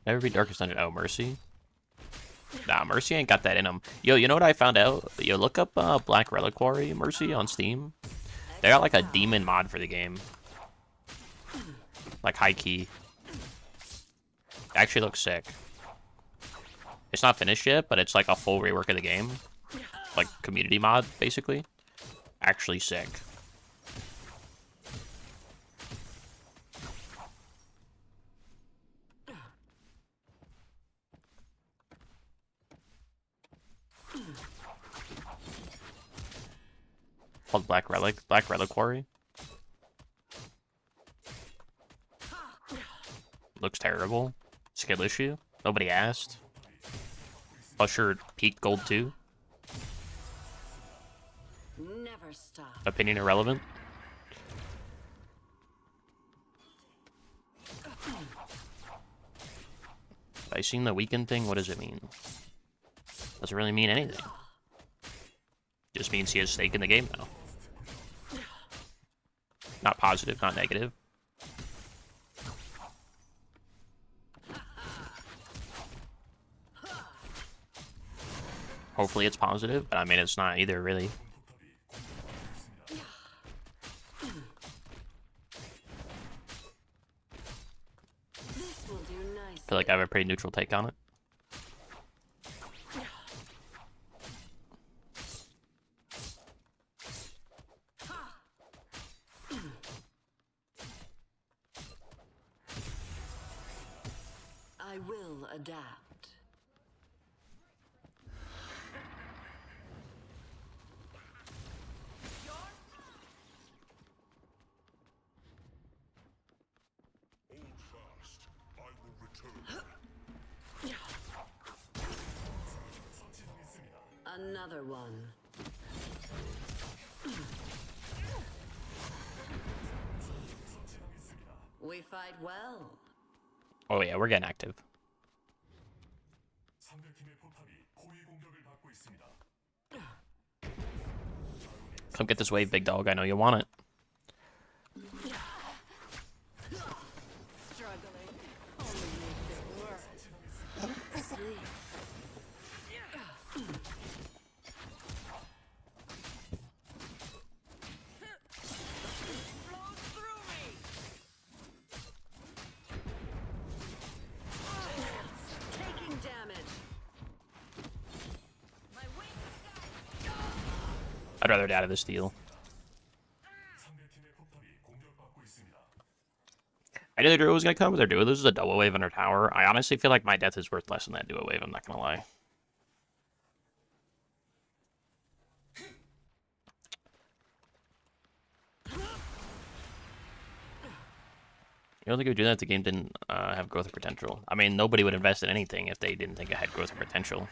Never beat Darkest Dungeon. Oh, Mercy. Nah, Mercy ain't got that in them. Yo, you know what I found out? Yo, look up Black Reliquary Mercy on Steam. They got like a demon mod for the game. Like high key. It actually looks sick. It's not finished yet, but it's like a full rework of the game. Like community mod, basically. Actually sick. Called Black Reliquary. Looks terrible. Skill issue. Nobody asked. Usher peak gold 2. Never stop. Opinion irrelevant. I seen the weekend thing. What does it mean? Doesn't really mean anything. Just means he has stake in the game now. Not positive, not negative. Hopefully it's positive, but I mean it's not either, really. I feel like I have a pretty neutral take on it. I will adapt. Another one. We fight well. Oh yeah, we're getting active. Come get this wave, big dog. I know you want it. I'd rather die out of this deal. I knew the duo was gonna come, but their duo loses a double wave under tower. I honestly feel like my death is worth less than that duo wave, I'm not gonna lie. You don't think it would do that if the game didn't have growth potential? I mean, nobody would invest in anything if they didn't think it had growth potential.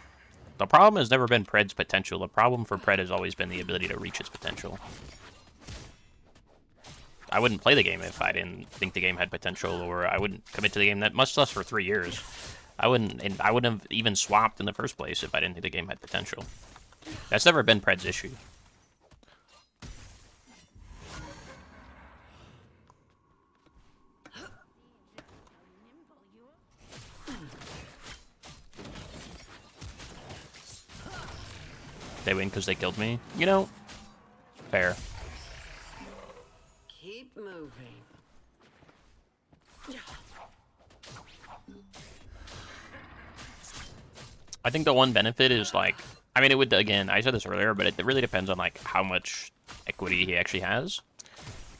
The problem has never been Pred's potential. The problem for Pred has always been the ability to reach its potential. I wouldn't play the game if I didn't think the game had potential, or I wouldn't commit to the game that much less for 3 years. I wouldn't have even swapped in the first place if I didn't think the game had potential. That's never been Pred's issue. They win because they killed me. You know, fair. Keep moving. I think the one benefit is like, I mean, it would, again, I said this earlier, but it really depends on like how much equity he actually has.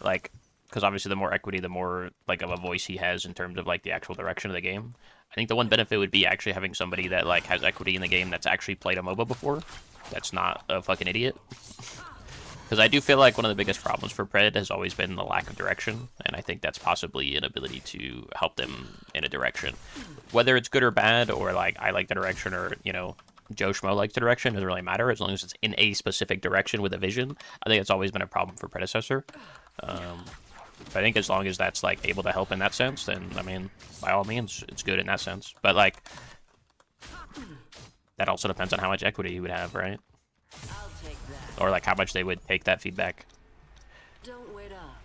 Like, because obviously the more equity, the more like of a voice he has in terms of like the actual direction of the game. I think the one benefit would be actually having somebody that like has equity in the game that's actually played a MOBA before. That's not a fucking idiot. Because I do feel like one of the biggest problems for Pred has always been the lack of direction, and I think that's possibly an ability to help them in a direction. Whether it's good or bad, or like I like the direction, or, you know, Joe Schmo likes the direction, doesn't really matter, as long as it's in a specific direction with a vision. I think it's always been a problem for Predecessor. But I think as long as that's like able to help in that sense, then, I mean, by all means, it's good in that sense. But like, that also depends on how much equity you would have, right? I'll take that. Or like how much they would take that feedback. Don't wait up.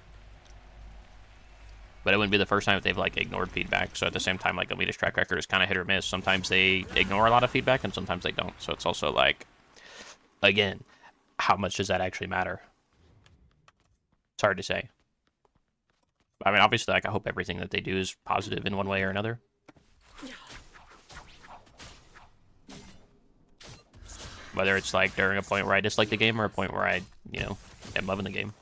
But it wouldn't be the first time that they've like ignored feedback. So at the same time, like Elite's track record is kind of hit or miss. Sometimes they ignore a lot of feedback, and sometimes they don't. So it's also like, again, how much does that actually matter? It's hard to say. I mean, obviously, like I hope everything that they do is positive in one way or another. Whether it's like during a point where I dislike the game or a point where I, you know, am loving the game.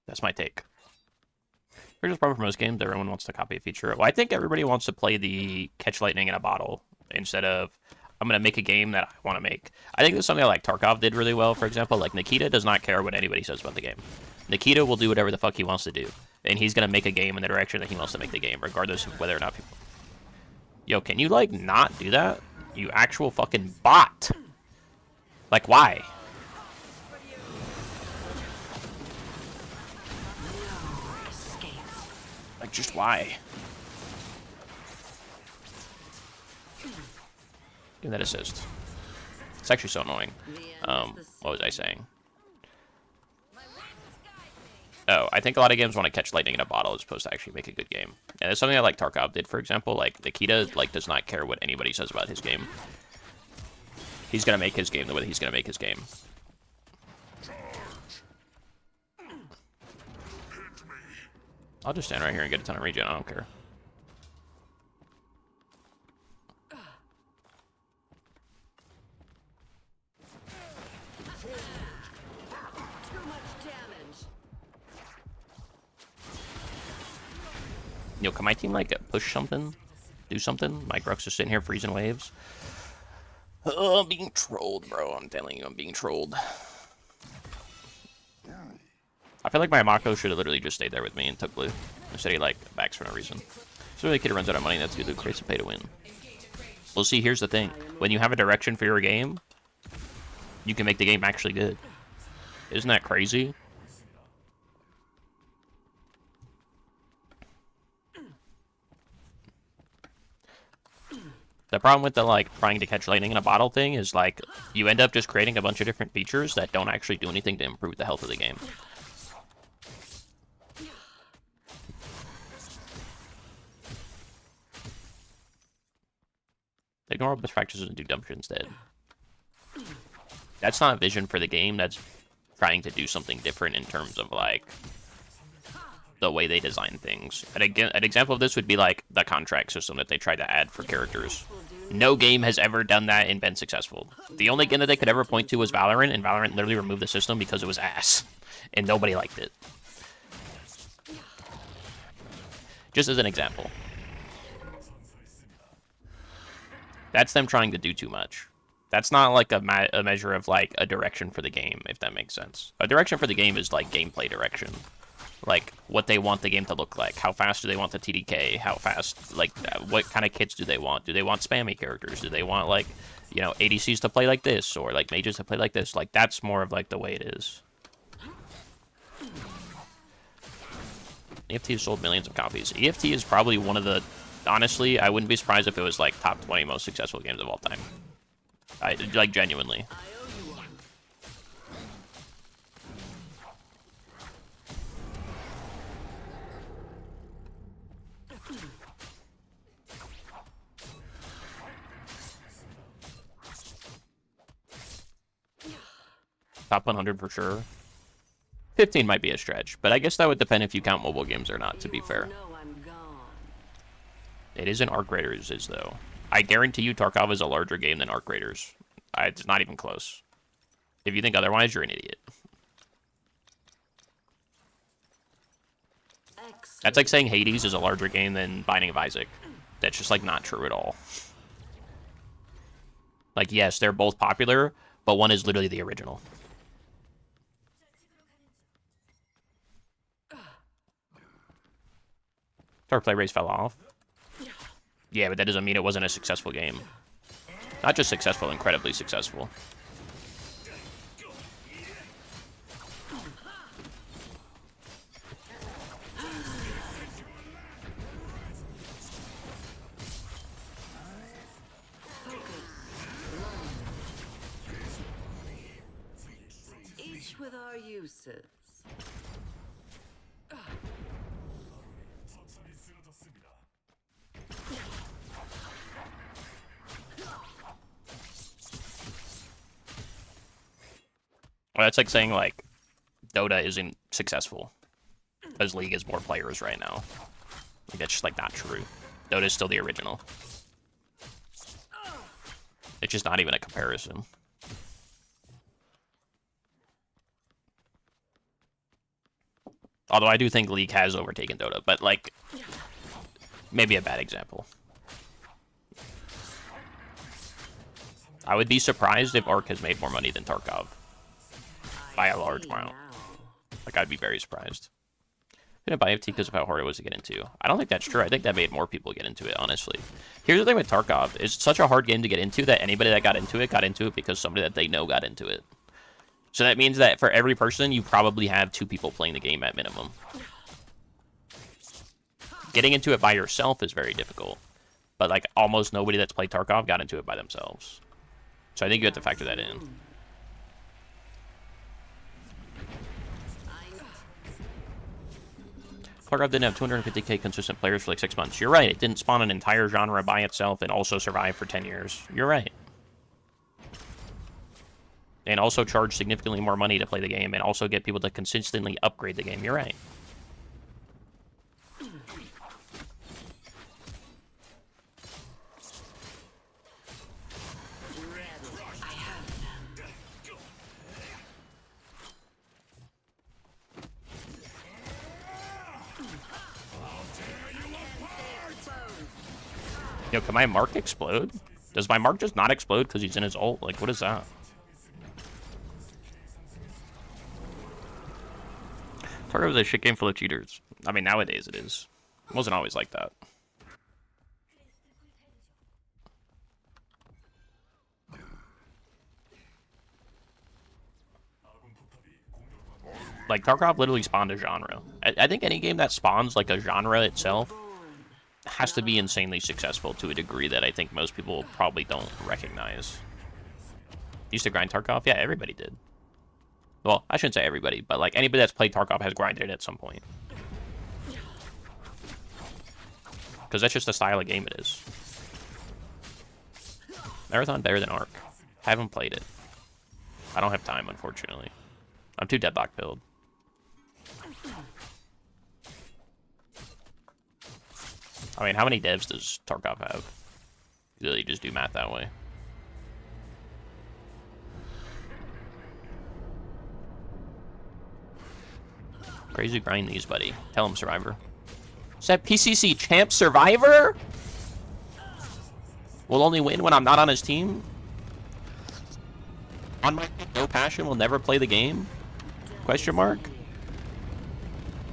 That's my take. Here's the problem for most games. Everyone wants to copy a feature. Well, I think everybody wants to play the catch lightning in a bottle instead of I'm going to make a game that I want to make. I think that's something like Tarkov did really well, for example. Like, Nikita does not care what anybody says about the game. Nikita will do whatever the fuck he wants to do. And he's going to make a game in the direction that he wants to make the game, regardless of whether or not people... Yo, can you, like, not do that? You actual fucking bot! Like, why? Like, just why? Give that assist. It's actually so annoying. What was I saying? Oh, I think a lot of games want to catch lightning in a bottle as opposed to actually make a good game. And it's something that like Tarkov did, for example. Like Nikita like does not care what anybody says about his game. He's gonna make his game the way that he's gonna make his game. I'll just stand right here and get a ton of regen. I don't care. Yo, can my team, like, push something? Do something? Mike Ruck's just sitting here freezing waves. Oh, I'm being trolled, bro. I'm telling you, I'm being trolled. I feel like my Mako should have literally just stayed there with me and took blue. Instead he, like, backs for no reason. So the kid runs out of money, that's good. Loot creates a pay to win. Well, see, here's the thing. When you have a direction for your game, you can make the game actually good. Isn't that crazy? The problem with the, like, trying to catch lightning in a bottle thing is, like, you end up just creating a bunch of different features that don't actually do anything to improve the health of the game. Ignore all best practices and do dumb shit instead. That's not a vision for the game, that's trying to do something different in terms of, like, the way they design things. An example of this would be, like, the contract system that they tried to add for characters. No game has ever done that and been successful. The only game that they could ever point to was Valorant, and Valorant literally removed the system because it was ass. And nobody liked it. Just as an example. That's them trying to do too much. That's not like a measure of like a direction for the game, if that makes sense. A direction for the game is like gameplay direction. Like what they want the game to look like. How fast do they want the TDK? How fast, like what kind of kits do they want? Do they want spammy characters? Do they want like, you know, ADCs to play like this or like mages to play like this? Like that's more of like the way it is. EFT has sold millions of copies. EFT is probably one of the, honestly, I wouldn't be surprised if it was like top 20 most successful games of all time. I like genuinely. Top 100 for sure. 15 might be a stretch, but I guess that would depend if you count mobile games or not, to be fair. It isn't Arc Raiders, is though. I guarantee you Tarkov is a larger game than Arc Raiders. It's not even close. If you think otherwise, you're an idiot. That's like saying Hades is a larger game than Binding of Isaac. That's just like not true at all. Like, yes, they're both popular, but one is literally the original. Dark Play Race fell off. Yeah, but that doesn't mean it wasn't a successful game. Not just successful, incredibly successful. with our uses. Well, that's like saying, like, Dota isn't successful because League has more players right now. Like, that's just, like, not true. Dota is still the original. It's just not even a comparison. Although I do think League has overtaken Dota, but, like, maybe a bad example. I would be surprised if Arc has made more money than Tarkov. By a large amount. Like, I'd be very surprised. I didn't buy FT because of how hard it was to get into. I don't think that's true. I think that made more people get into it, honestly. Here's the thing with Tarkov. It's such a hard game to get into that anybody that got into it because somebody that they know got into it. So that means that for every person, you probably have 2 people playing the game at minimum. Getting into it by yourself is very difficult. But, like, almost nobody that's played Tarkov got into it by themselves. So I think you have to factor that in. Tarkov didn't have 250k consistent players for like 6 months. You're right. It didn't spawn an entire genre by itself and also survive for 10 years. You're right. And also charge significantly more money to play the game and also get people to consistently upgrade the game. You're right. Yo, can my mark explode? Does my mark just not explode because he's in his ult? Like, what is that? Tarkov is a shit game full of cheaters. I mean, nowadays it is. It wasn't always like that. Like, Tarkov literally spawned a genre. I think any game that spawns, like, a genre itself has to be insanely successful to a degree that I think most people probably don't recognize. Used to grind Tarkov? Yeah, everybody did. Well, I shouldn't say everybody, but like anybody that's played Tarkov has grinded it at some point. Because that's just the style of game it is. Marathon better than Arc. Haven't played it. I don't have time, unfortunately. I'm too deadlock pilled. I mean, how many devs does Tarkov have? You really just do math that way. Crazy grind these, buddy. Tell him, Survivor. Is that PCC champ Survivor? Will only win when I'm not on his team? On my no passion will never play the game? Question mark?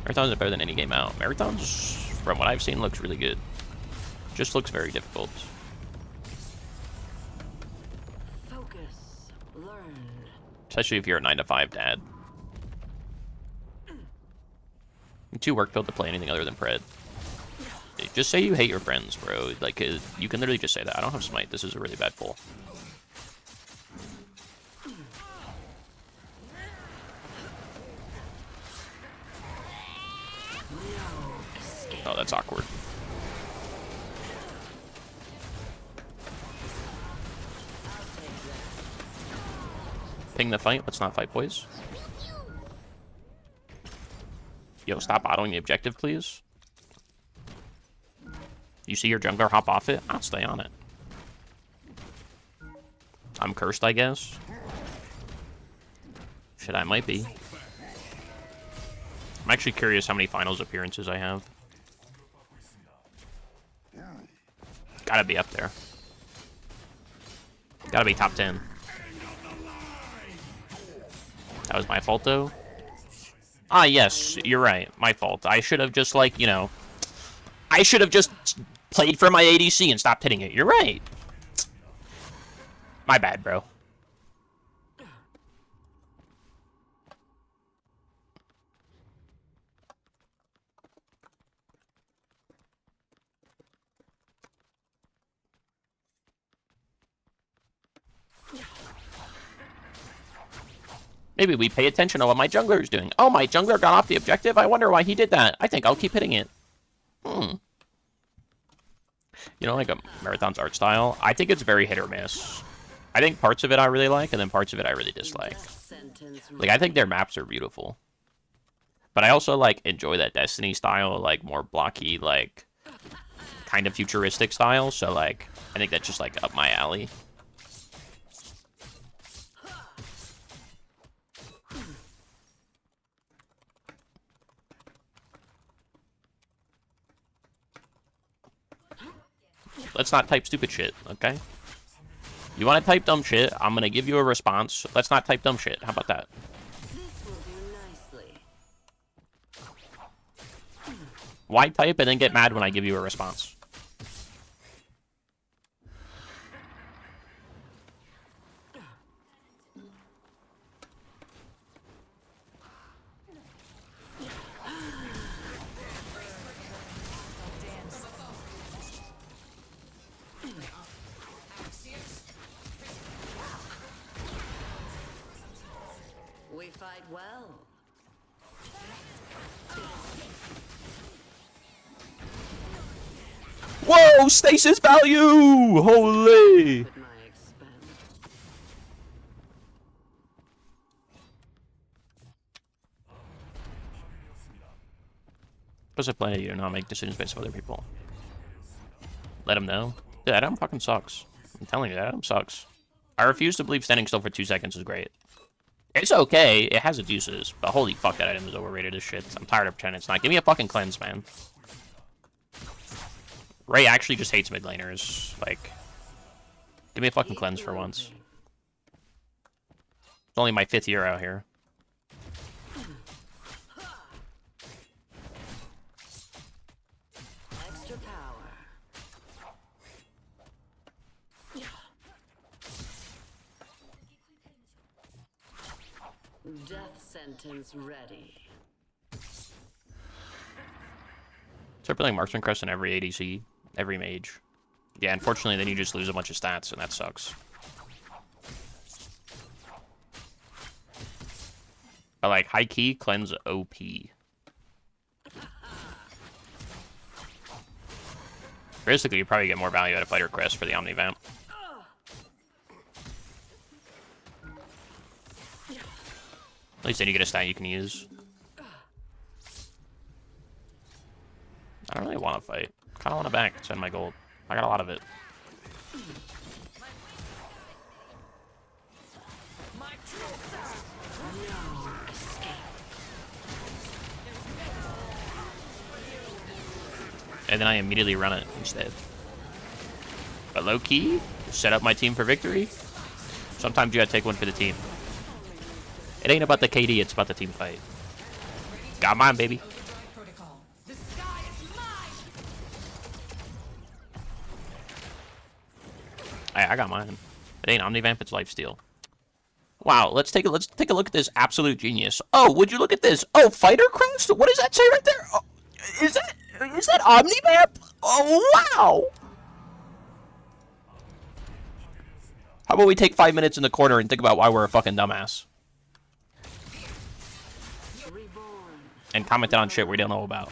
Marathons are better than any game out. Marathons, from what I've seen, looks really good. Just looks very difficult. Focus. Learn. Especially if you're a 9-to-5 dad. You're too work built to play anything other than Pred. Just say you hate your friends, bro. Like, you can literally just say that. I don't have smite. This is a really bad pull. Oh, that's awkward. Ping the fight. Let's not fight, boys. Yo, stop autoing the objective, please. You see your jungler hop off it? I'll stay on it. I'm cursed, I guess. Shit, I might be. I'm actually curious how many finals appearances I have. Gotta be up there. Gotta be top 10. That was my fault, though. Ah, yes, you're right. My fault. I should have just, like, you know... I should have just played for my ADC and stopped hitting it. You're right. My bad, bro. Maybe we pay attention to what my jungler is doing. Oh, my jungler got off the objective? I wonder why he did that. I think I'll keep hitting it. You know, like a Marathon's art style? I think it's very hit or miss. I think parts of it I really like, and then parts of it I really dislike. Like, I think their maps are beautiful. But I also, like, enjoy that Destiny style, like, more blocky, like, kind of futuristic style. So, like, I think that's just, like, up my alley. Let's not type stupid shit, okay? You want to type dumb shit, I'm going to give you a response. Let's not type dumb shit. How about that? This will do nicely. Why type and then get mad when I give you a response? We fight well. Whoa! Stasis value! Holy! At my expense. What's the plan? You do not make decisions based on other people. Let him know. Dude, that item fucking sucks. I'm telling you, that item sucks. I refuse to believe standing still for 2 seconds is great. It's okay. It has its uses. But holy fuck, that item is overrated as shit. I'm tired of pretending it's not. Give me a fucking cleanse, man. Ray actually just hates mid laners. Like, give me a fucking cleanse for once. It's only my 5th year out here. Extra power. Death sentence ready. Start building Marksman Crest in every ADC, every mage. Yeah, unfortunately, then you just lose a bunch of stats, and that sucks. But, like, high key, cleanse OP. Realistically, you probably get more value out of Fighter Crest for the Omnivamp. At least then you get a stat you can use. I don't really want to fight. I kind of want to back, spend my gold. I got a lot of it. And then I immediately run it instead. But low key, set up my team for victory. Sometimes you gotta take one for the team. It ain't about the KD, it's about the team fight. Got mine, baby. Hey, I got mine. It ain't Omnivamp, it's Lifesteal. Wow, let's take a look at this absolute genius. Oh, would you look at this? Oh, Fighter Crest? What does that say right there? Oh, is that Omnivamp? Oh, wow! How about we take 5 minutes in the corner and think about why we're a fucking dumbass? And comment on shit we don't know about.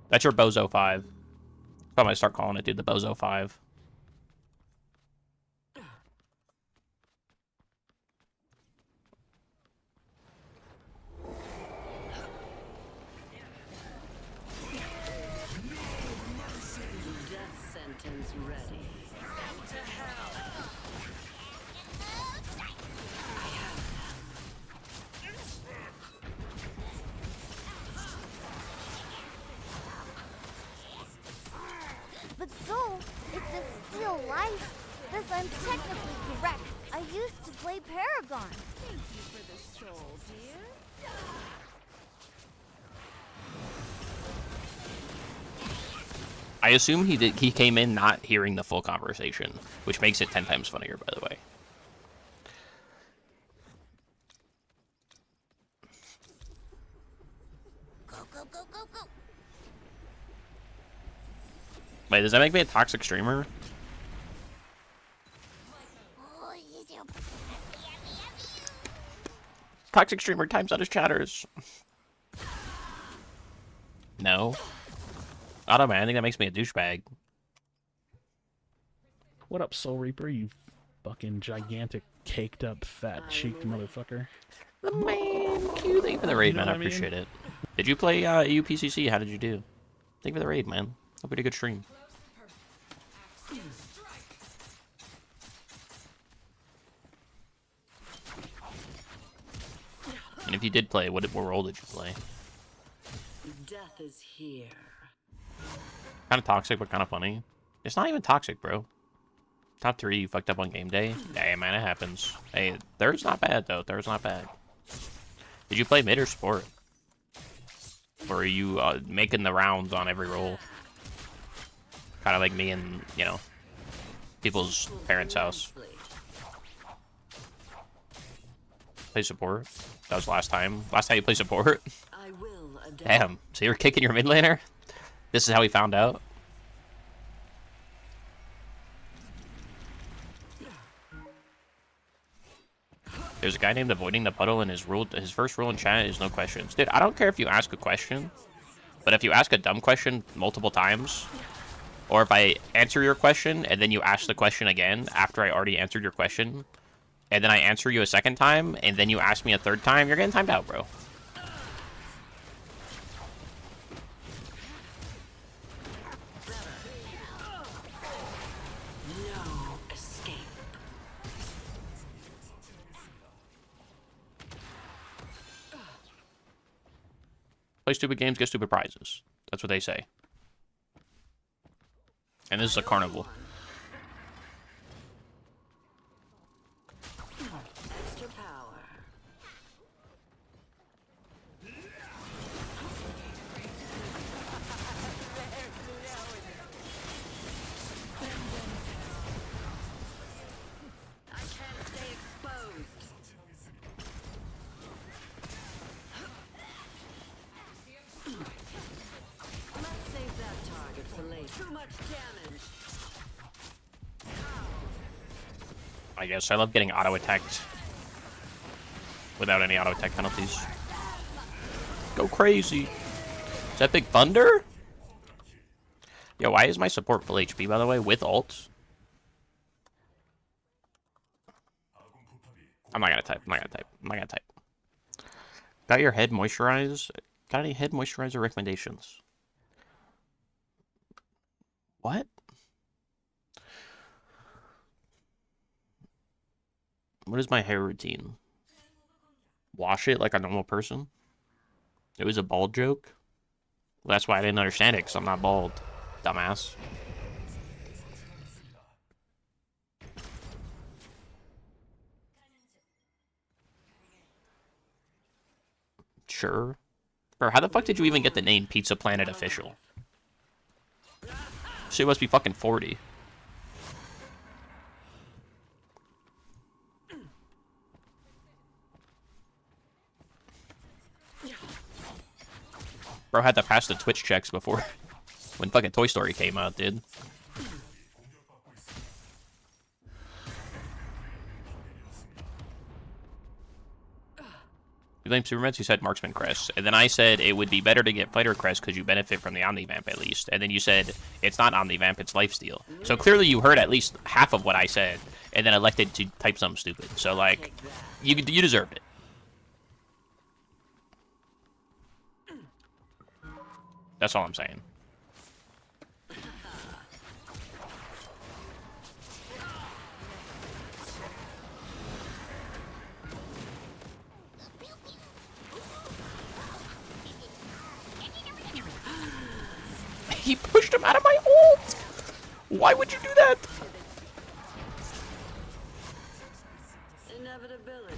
That's your Bozo 5. I might start calling it, dude, the Bozo 5. Death sentence ready. But so, it's a still life. Thus, I'm technically correct. I used to play Paragon. Thank you for the soul, dear. I assume he came in not hearing the full conversation, which makes it 10 times funnier, by the way. Go, go, go, go, go. Wait, does that make me a toxic streamer? Toxic streamer times out his chatters. No. I don't know, man. I think that makes me a douchebag. What up, Soul Reaper, you fucking gigantic, caked up, fat cheeked motherfucker? The man, cute. Thank you for the raid, You know man. I what I mean? appreciate it. Did you play EUPCC? How did you do? Thank you for the raid, man. Hope you had a good stream. And if you did play, what role did you play? Death is here. Kind of toxic, but kind of funny. It's not even toxic, bro. Top 3, you fucked up on game day. Hey, man, it happens. Hey, third's not bad, though. Third's not bad. Did you play mid or support? Or are you making the rounds on every role? Kind of like me and, you know, people's parents' house. Play support? That was last time. Last time you played support? I will adapt. Damn. So you were kicking your mid laner? This is how we found out? There's a guy named Avoiding the Puddle, and his first rule in chat is no questions. Dude, I don't care if you ask a question, but if you ask a dumb question multiple times, or if I answer your question, and then you ask the question again after I already answered your question, and then I answer you a second time, and then you ask me a third time, you're getting timed out, bro. No escape. Play stupid games, get stupid prizes. That's what they say. And this is a carnival. Extra power. I can't stay exposed. Let's save that target for later. Too much damage. I guess I love getting auto-attacked without any auto-attack penalties. Go crazy. Is that Big Thunder? Yo, why is my support full HP, by the way, with ult? I'm not gonna type. I'm not gonna type. I'm not gonna type. Got your head moisturized? Got any head moisturizer recommendations? What? What is my hair routine? Wash it like a normal person? It was a bald joke? Well, that's why I didn't understand it, because I'm not bald. Dumbass. Sure. Bro, how the fuck did you even get the name Pizza Planet Official? Shit must be fucking 40. Bro had to pass the Twitch checks before when fucking Toy Story came out, dude. You blamed Superman, you said Marksman Crest. And then I said it would be better to get Fighter Crest because you benefit from the Omnivamp at least. And then you said it's not Omnivamp, it's Lifesteal. So clearly you heard at least half of what I said and then elected to type something stupid. So, like, you deserved it. That's all I'm saying. He pushed him out of my ult! Why would you do that? Inevitability.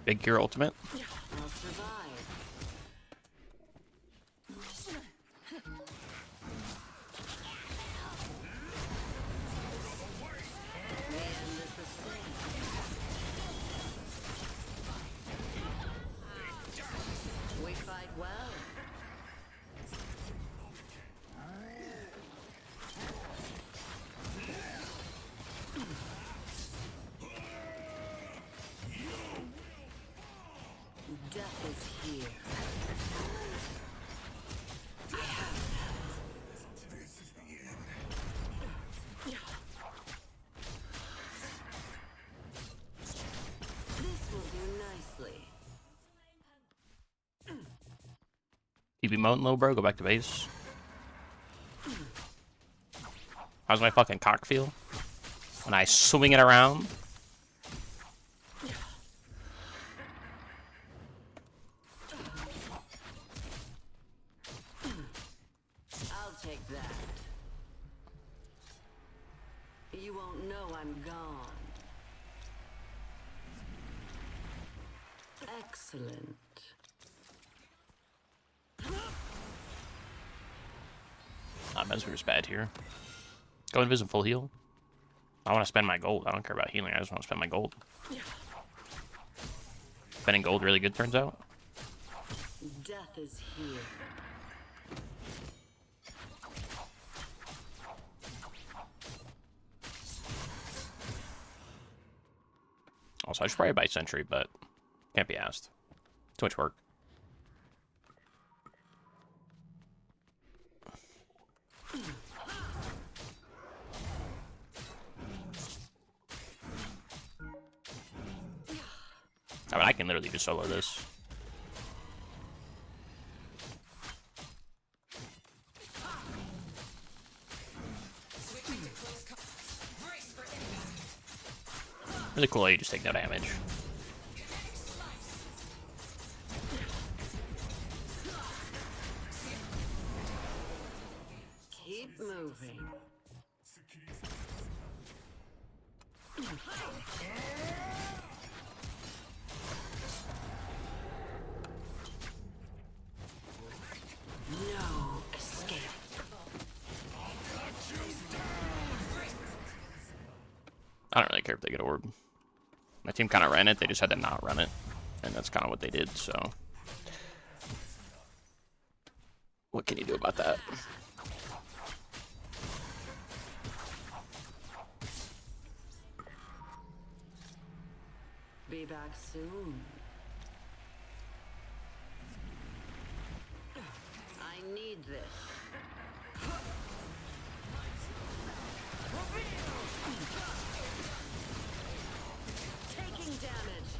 Big Gear Ultimate. I'll survive. The end is the same. here. This will do nicely. You be mountain low, bro? Go back to base. How's my fucking cock feel? When I swing it around? I'll take that. You won't know I'm gone. Excellent. Mesmer's bad here. Go invisible full heal. I want to spend my gold. I don't care about healing. I just want to spend my gold. Spending gold really good, turns out. Death is here. Also, I should probably buy Sentry, but can't be asked. Too much work. I mean, I can literally just solo this. Really cool how you just take no damage. Keep moving. No escape. I don't really care if they get orb. My team kind of ran it. They just had to not run it. And that's kind of what they did, so. What can you do about that? Be back soon. I need this. Taking damage.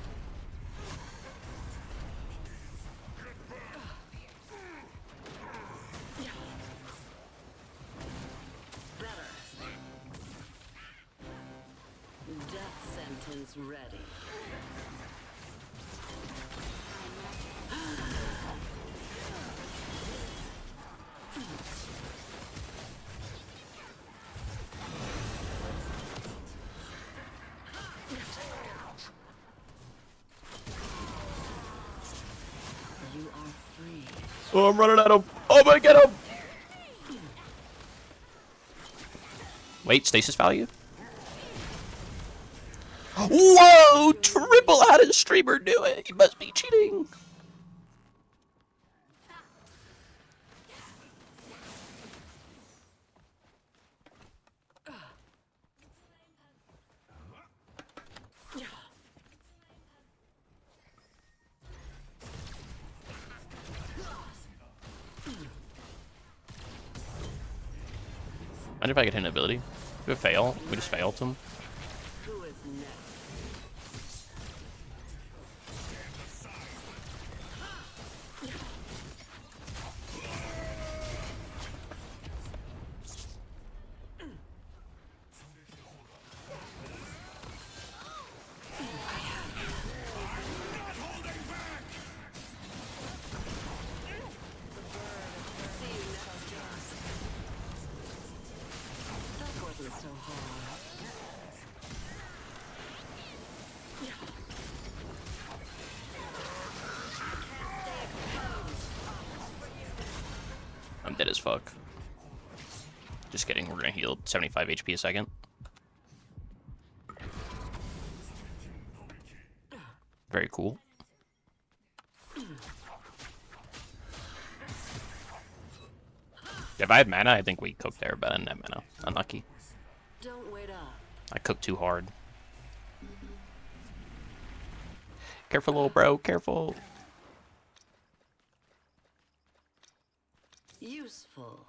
Better. Death sentence ready. You are free. Oh, I'm running at him. Oh, my get him. Wait, stasis value? Whoa! Triple, how does streamer do it? He must be cheating. Imagine if I could hit an ability. We fail. We just failed him. Who is next? That wasn't so hard. I'm dead as fuck. Just kidding. We're gonna heal 75 HP a second. Very cool. If I had mana, I think we cooked there, but I didn't have mana. Unlucky. Don't wait up. I cooked too hard. Careful, little bro. Careful. Useful.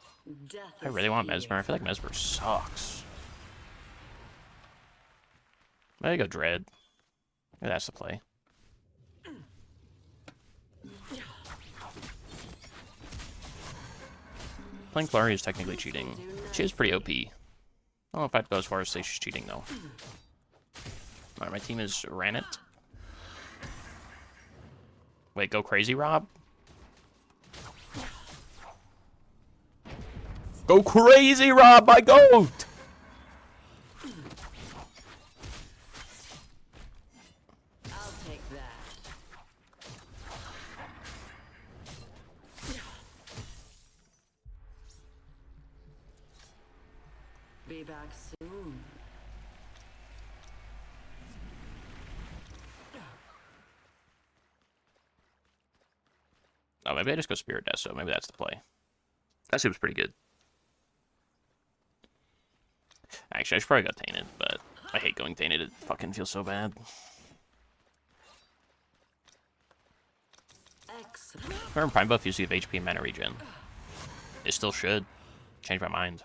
Death I really want Mesmer. I feel like Mesmer sucks. Maybe go Dread. Maybe that's the play. Playing Kallari is technically cheating. She is pretty OP. I don't know if I'd go as far as say she's cheating, though. Alright, my team is Ranit. Wait, go crazy, Rob? Go crazy, Rob, my goat! I'll take that. Be back soon. Oh, maybe I just go Spirit Deso. Maybe that's the play. That seems pretty good. Actually, I should probably go Tainted, but I hate going Tainted. It fucking feels so bad. Excellent. Remember, Prime buff used to give HP and mana regen. It still should. Change my mind.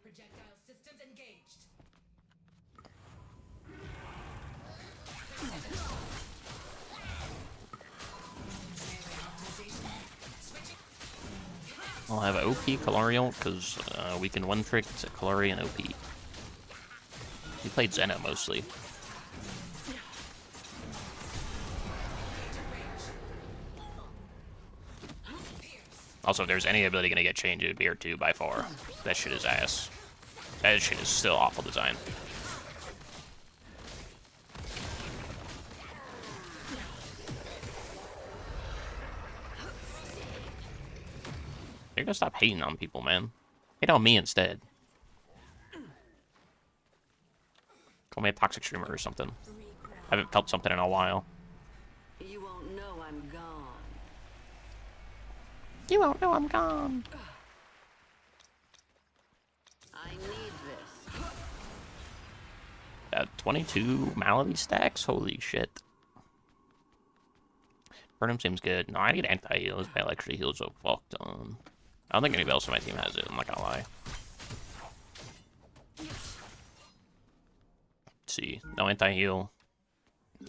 Projectile systems engaged. I'll have an OP Kallari because we can one-trick Kallari and OP. He played Zena mostly. Also, if there's any ability gonna get changed, it would be R2 by far. That shit is ass. That shit is still awful design. You're gonna stop hating on people, man. Hate on me instead. Call me a toxic streamer or something. I haven't felt something in a while. You won't know I'm gone. You won't know I'm gone. I need this. At 22 Malady stacks? Holy shit. Burnham seems good. No, I need anti-heal. This battle actually heals so fucked on. I don't think anybody else on my team has it, I'm not gonna lie. Let's see. No anti-heal.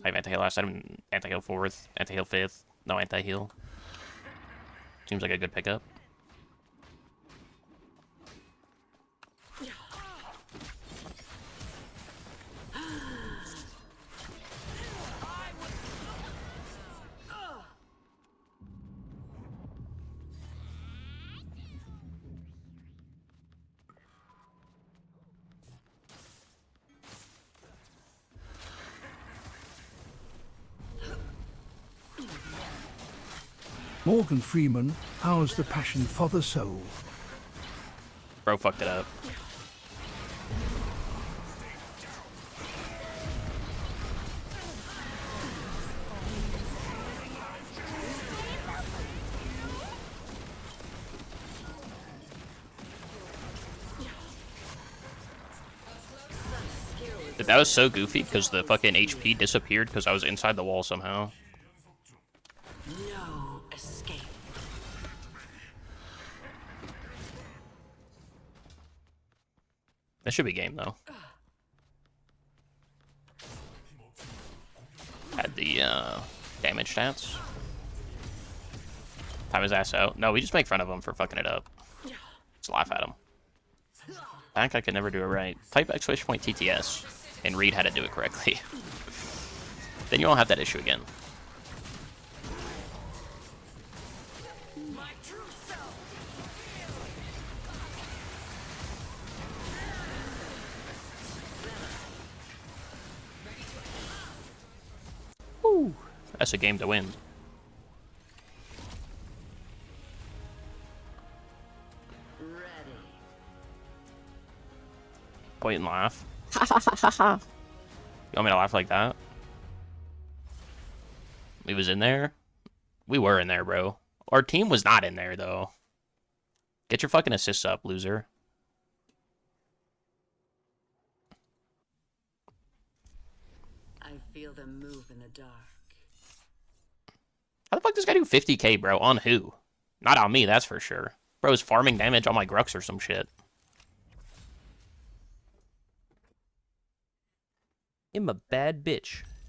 I have anti-heal last time, anti-heal 4th, anti-heal 5th, no anti-heal. Seems like a good pickup. Morgan Freeman, how's the passion for the soul? Bro fucked it up. That was so goofy because the fucking HP disappeared because I was inside the wall somehow. No escape. That should be game though. Had the damage stats. Time his ass out. No, we just make fun of him for fucking it up. Just laugh at him. I think I could never do it right. Type exclamation point TTS and read how to do it correctly. Then you won't have that issue again. My true self. Woo! That's a game to win. Ready. Point and laugh. Ha ha ha ha ha. You want me to laugh like that? We was in there? We were in there, bro. Our team was not in there, though. Get your fucking assists up, loser. feel them move in the dark. How the fuck does this guy do 50k, bro? On who? Not on me, that's for sure. Bro's farming damage on my Grux or some shit. I'm a bad bitch.